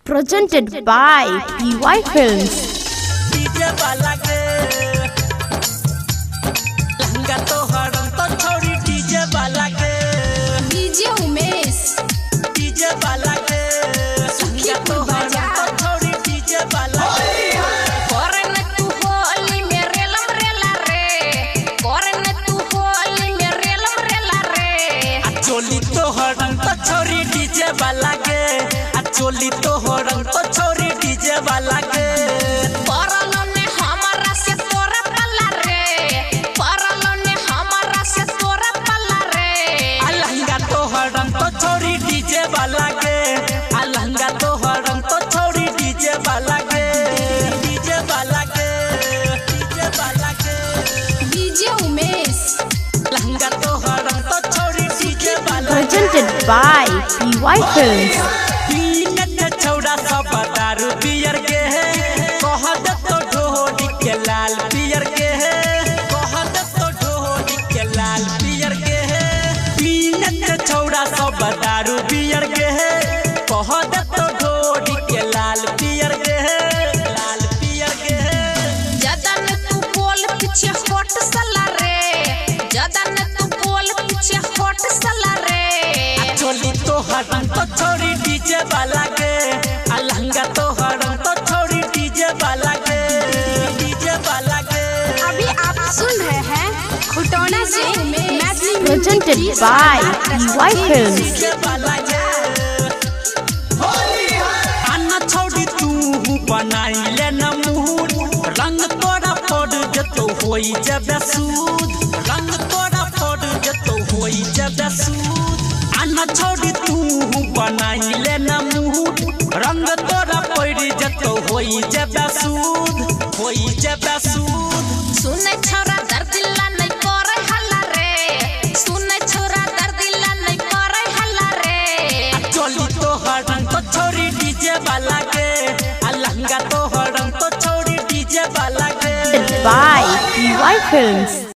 Presented by PY Films. DJ वाला के लहंगा तो हरम तो छोड़ी डीजे वाला के डीजे उमेश डीजे वाला के लहंगा तो हरम तो छोड़ी डीजे वाला कोरन तू होली मेरे लम रेला रे कोरन तू होली मेरे लम रेला रे चोली तो हरम तो छोड़ी डीजे वाला के चोली तो हरम तो छोड़ी डीजे वाला के परलो ने हमारा से तोरा पल्ला रे परलो ने हमारा से तोरा पल्ला रे लहंगा तो हरम तो छोड़ी डीजे वाला के लहंगा तो हरम तो छोड़ी डीजे वाला के डीजे वाला के डीजे वाला के डीजे उमेश लहंगा तो हरम तो छोड़ी डीजे वाला Presented by PY Films. छौड़ा सब दारू पियर के है कहत तो ढोडी के लाल पियर के है कहत तो ढोडी के लाल पियर के है पीनत छौड़ा सब दारू पियर के है कहत तो ढोडी के लाल पियर के है लाल पियर के है जदन तू बोल पीछे होट सला रे जदन तू बोल पीछे होट सला रे चोली तो हरम तो छोड़ी डीजे वाला के लहंगा तो हरम तो छोड़ी डीजे वाला के डीजे वाला के अभी आप सुन रहे हैं खुटौना से Presented by PY Films. DJ वाला के अन्ना छोड़ी तू बनाई ले न मूड रंग तोड़ा पड़ जतो होई जब सूद रंग तोड़ा पड़ जतो होई जब सूद अन्ना छोड़ी तू बनाई ले न मूड रंग तोड़ा पड़ जतो होई जब सूद होई जब सूद सुने छोरा दर्दिला नहीं करे हल्ला रे सुने छोरा दर्दिला नहीं करे हल्ला रे चोली तो हरम तो छोड़ी डीजे वाला के लहंगा तो हरम तो छोड़ी डीजे वाला के Presented by PY Films.